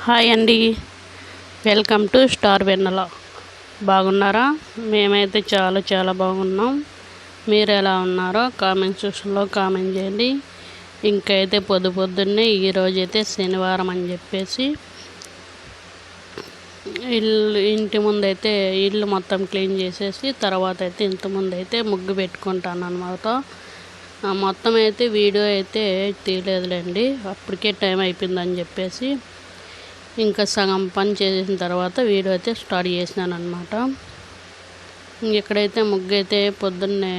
Hi అండి, welcome to star వెన్నెల. బాగున్నారా? మేమైతే చాలా బాగున్నాం. మీరు ఎలా ఉన్నారో కామెంట్ సెక్షన్లో కామెంట్ చేయండి. ఇంకైతే పొద్దున్నే ఈరోజైతే శనివారం అని చెప్పేసి ఇంటి ముందైతే ఇల్లు మొత్తం క్లీన్ చేసేసి తర్వాత అయితే ఇంటి ముందైతే ముగ్గు పెట్టుకుంటాను అనమాట. మొత్తం అయితే వీడియో అయితే తీయలేదులేండి, అప్పటికే టైం అయిపోయిందని చెప్పేసి ఇంకా సగం పని చేసిన తర్వాత వీడియో అయితే స్టార్ట్ చేసినాను అనమాట. ఇక్కడైతే ముగ్గు అయితే పొద్దున్నే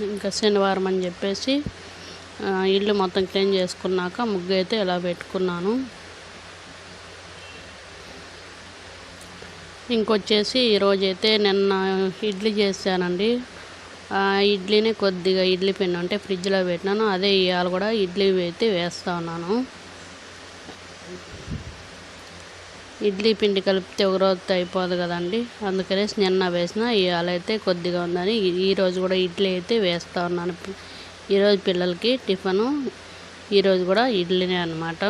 ఇంకా శనివారం అని చెప్పేసి ఇల్లు మొత్తం క్లీన్ చేసుకున్నాక ముగ్గు అయితే ఇలా పెట్టుకున్నాను. ఇంకొచ్చేసి ఈరోజైతే నిన్న ఇడ్లీ చేశానండి. ఇడ్లీనే కొద్దిగా ఇడ్లీ పిండి ఉంటే ఫ్రిడ్జ్లో పెట్టినాను. అదే ఇవాళ కూడా ఇడ్లీ అయితే వేస్తూ ఉన్నాను. ఇడ్లీ పిండి కలిపితే ఒక రోజుతో అయిపోదు కదండి, అందుకనేసి నిన్న వేసిన ఇవాళ అయితే కొద్దిగా ఉందని ఈరోజు కూడా ఇడ్లీ అయితే వేస్తూ ఉన్నాను. ఈరోజు పిల్లలకి టిఫను ఈరోజు కూడా ఇడ్లీనే అనమాట.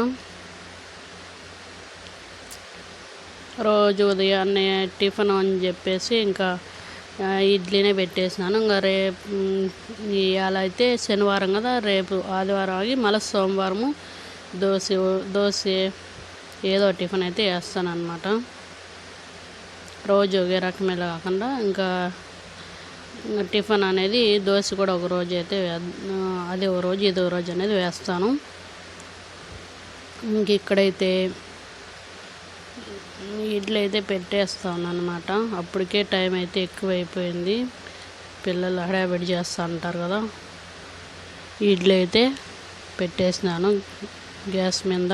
రోజు ఉదయాన్నే టిఫన్ అని చెప్పేసి ఇంకా ఇడ్లీనే పెట్టేసినాను. ఇంకా రేపు ఇవాళ అయితే శనివారం కదా, రేపు ఆదివారం ఆగి మళ్ళీ సోమవారము దోశ ఏదో టిఫిన్ అయితే వేస్తాను అనమాట. రోజు ఒకే రకమే కాకుండా ఇంకా టిఫిన్ అనేది దోశ కూడా ఒక రోజు అయితే అది ఒక రోజు ఇది ఒక రోజు అనేది వేస్తాను. ఇంక ఇక్కడైతే ఇడ్లీ అయితే పెట్టేస్తాను అనమాట. అప్పటికే టైం అయితే ఎక్కువైపోయింది, పిల్లలు హడావిడి చేస్తూ ఉంటారు కదా. ఇడ్లీ అయితే పెట్టేసినాను గ్యాస్ మీద.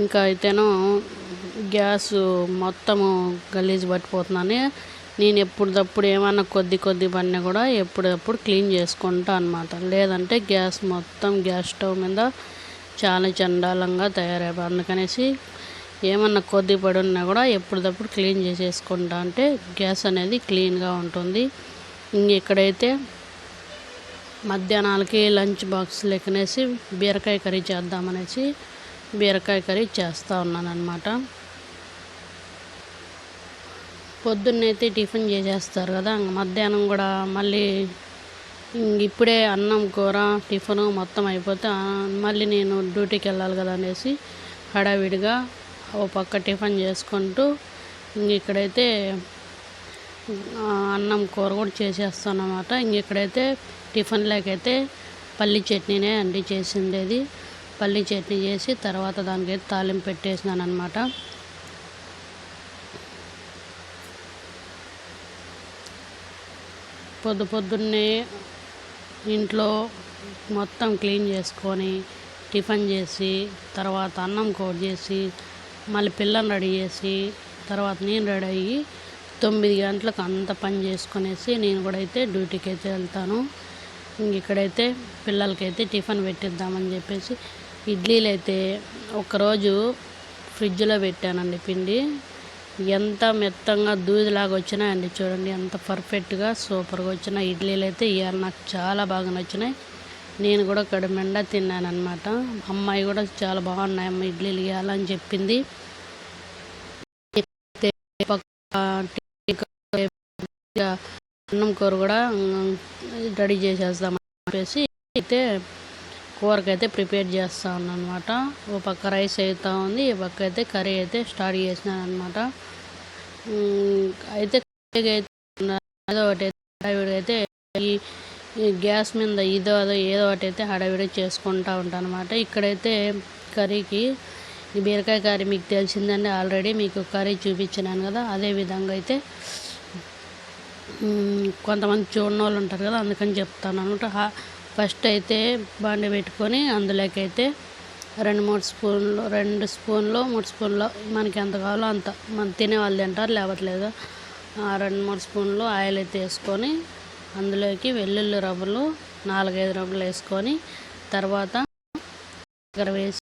ఇంకా అయితేనో గ్యాస్ మొత్తము గలీజ్ పట్టిపోతున్నాను. నేను ఎప్పుడప్పుడు ఏమన్నా కొద్ది పని కూడా ఎప్పుడప్పుడు క్లీన్ చేసుకుంటా అనమాట. లేదంటే గ్యాస్ స్టవ్ మీద చాలా చండాలంగా తయారైపోయి, అందుకనేసి ఏమన్నా కొద్ది పడి ఉన్నా కూడా ఎప్పుడప్పుడు క్లీన్ చేసేసుకుంటా అంటే గ్యాస్ అనేది క్లీన్గా ఉంటుంది. ఇక్కడైతే మధ్యాహ్నాలకి లంచ్ బాక్స్ లెక్కనేసి బీరకాయ కర్రీ చేద్దామనేసి బీరకాయ కర్రీ చేస్తూ ఉన్నాను అనమాట. పొద్దున్నైతే టిఫిన్ చేసేస్తారు కదా, మధ్యాహ్నం కూడా మళ్ళీ ఇప్పుడే అన్నం కూర టిఫిన్ మొత్తం అయిపోతే మళ్ళీ నేను డ్యూటీకి వెళ్ళాలి కదా అనేసి హడావిడిగా ఓ పక్క టిఫిన్ చేసుకుంటూ ఇక్కడైతే అన్నం కూర కూడా చేసేస్తాను అనమాట. ఇక్కడైతే టిఫిన్ లేకైతే పల్లి చట్నీనే అండి చేసిండేది. పల్లి చట్నీ చేసి తర్వాత దానికైతే తాలింపు పెట్టేసినాను అనమాట. పొద్దున్నే ఇంట్లో మొత్తం క్లీన్ చేసుకొని టిఫిన్ చేసి తర్వాత అన్నం కూర చేసి మళ్ళీ పిల్లల్ని రెడీ చేసి తర్వాత నేను రెడీ అయ్యి 9 గంటలకు అంత పని చేసుకునేసి నేను కూడా అయితే డ్యూటీకి అయితే వెళ్తాను. ఇక్కడైతే పిల్లలకైతే టిఫిన్ పెట్టిద్దామని చెప్పేసి ఇడ్లీలు అయితే ఒకరోజు ఫ్రిడ్జ్లో పెట్టానండి. పిండి ఎంత మెత్తంగా దూదిలాగా వచ్చినాయండి, చూడండి ఎంత పర్ఫెక్ట్గా సూపర్గా వచ్చిన ఇడ్లీలు అయితే ఇవాళ నాకు చాలా బాగా నచ్చినాయి. నేను కూడా కడుమెండా తిన్నాను అనమాట. అమ్మాయి కూడా చాలా బాగున్నాయి అమ్మ ఇడ్లీలు ఇవ్వాలని చెప్పింది. అన్నం కూర కూడా రెడీ చేసేద్దామని చెప్పేసి అయితే కూరకైతే ప్రిపేర్ చేస్తూ ఉన్నాను అనమాట. ఓ పక్క రైస్ అవుతూ ఉంది, ఈ పక్క అయితే కర్రీ అయితే స్టార్ట్ చేసినాను అనమాట. అయితే ఏదో ఒకటి హడావిడి అయితే ఈ గ్యాస్ మీద ఏదో ఒకటి అయితే హడావిడి చేసుకుంటూ ఉంటాను అనమాట. ఇక్కడైతే కర్రీకి బీరకాయ కర్రీ మీకు తెలిసిందండి, ఆల్రెడీ మీకు కర్రీ చూపించినాను కదా. అదే విధంగా అయితే కొంతమంది చూడని వాళ్ళు ఉంటారు కదా, అందుకని చెప్తాను అనమాట. ఫస్ట్ అయితే బాండి పెట్టుకొని అందులోకైతే 2 స్పూన్లు 3 స్పూన్లు మనకి ఎంత కావాలో అంత, మన తినేవాళ్ళు తింటారు లేవట్లేదు. 2-3 స్పూన్లు ఆయిల్ అయితే వేసుకొని అందులోకి వెల్లుల్లి రవ్వలు 4-5 రవ్వలు వేసుకొని తర్వాత వేసి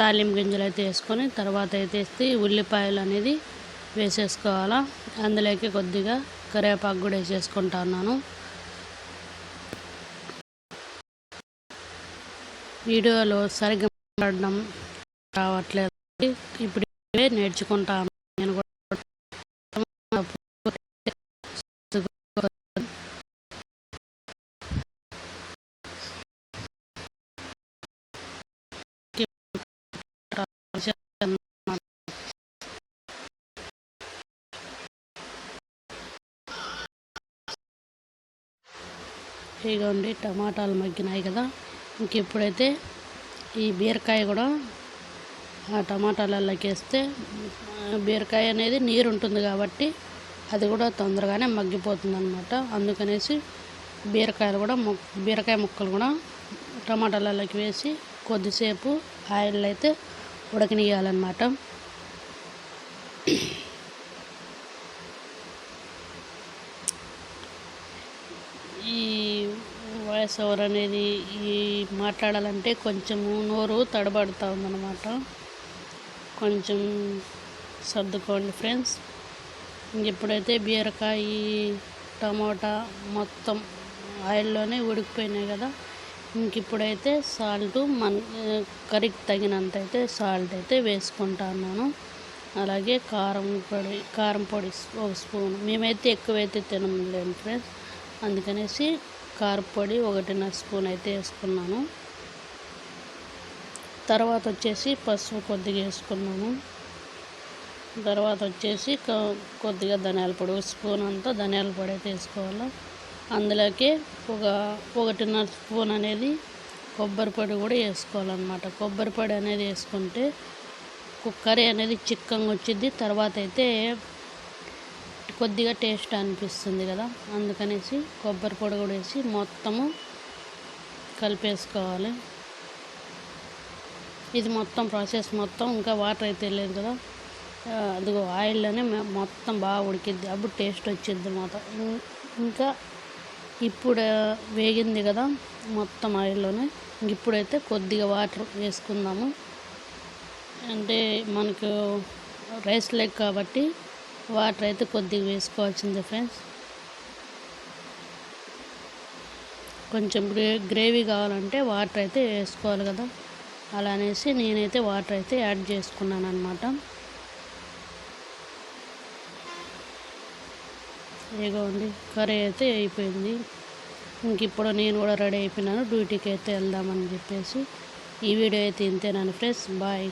తాలింపు గింజలు అయితే వేసుకొని తర్వాత అయితే ఉల్లిపాయలు అనేది వేసేసుకోవాలా. అందులోకి కొద్దిగా కరివేపాకు కూడా వేసేసుకుంటున్నాను. వీడియోలో సరిగ్గా మాట్లాడడం రావట్లేదు. ఇప్పుడు నేర్చుకుంటాను నేను కూడా. ఇదిగోండి టమాటాలు మగ్గినాయి కదా. ఇంక ఇప్పుడైతే ఈ బీరకాయ కూడా ఆ టమాటాలలోకి వేస్తే బీరకాయ అనేది నీరు ఉంటుంది కాబట్టి అది కూడా తొందరగానే మగ్గిపోతుంది అన్నమాట. అందుకనేసి బీరకాయ ముక్కలు కూడా టమాటాలలోకి వేసి కొద్దిసేపు ఆయిల్ అయితే ఉడకనియాలన్నమాట. ఈ వాయిస్ ఓవర్ అనేది ఈ మాట్లాడాలంటే కొంచెము నోరు తడబడుతూ ఉందన్నమాట. కొంచెం సర్దుకోండి ఫ్రెండ్స్. ఇప్పుడైతే బీరకాయ టమోటా మొత్తం ఆయిల్లోనే ఉడికిపోయినాయి కదా. ఇప్పుడైతే సాల్ట్ కర్రీకి తగినంత అయితే సాల్ట్ అయితే వేసుకుంటున్నాను. అలాగే కారం పొడి ఒక స్పూన్. మేమైతే ఎక్కువైతే తినలేము ఫ్రెండ్స్, అందుకనేసి కారపొడి 1.5 స్పూన్ అయితే వేసుకున్నాను. తర్వాత వచ్చేసి పసుపు కొద్దిగా వేసుకున్నాను. తర్వాత వచ్చేసి కొద్దిగా ధనియాల పొడి, 1 స్పూన్ అంతా ధనియాల పొడి అయితే వేసుకోవాలి. అందులోకి 1.5 స్పూన్ అనేది కొబ్బరి పొడి కూడా వేసుకోవాలన్నమాట. కొబ్బరి పొడి అనేది వేసుకుంటే కర్రీ అనేది చిక్కగా వచ్చింది. తర్వాత అయితే కొద్దిగా టేస్ట్ అనిపిస్తుంది కదా, అందుకనేసి కొబ్బరి పొడి కూడా వేసి మొత్తము కలిపేసుకోవాలి. ఇది మొత్తం ప్రాసెస్ మొత్తం ఇంకా వాటర్ అయితే లేదు కదా, అదిగో ఆయిల్లోనే మొత్తం బాగా ఉడికిద్ది, అప్పుడు టేస్ట్ వచ్చిద్ది అన్నమాట. ఇంకా ఇప్పుడు వేగింది కదా మొత్తం ఆయిల్లోనే. ఇప్పుడైతే కొద్దిగా వాటర్ వేసుకుందాము. అంటే మనకు రైస్ లెగ్ కాబట్టి వాటర్ అయితే కొద్దిగా వేసుకోవాల్సిందే ఫ్రెండ్స్. కొంచెం గ్రేవీ కావాలంటే వాటర్ అయితే వేసుకోవాలి కదా, అలా అనేసి నేనైతే వాటర్ అయితే యాడ్ చేసుకున్నాను అన్నమాట. ఇదిగోండి కర్రీ అయితే అయిపోయింది. ఇప్పుడు నేను కూడా రెడీ అయిపోయినాను, డ్యూటీకి అయితే వెళ్దామని చెప్పేసి. ఈ వీడియో అయితే ఇంతేనండి ఫ్రెండ్స్, బాయ్.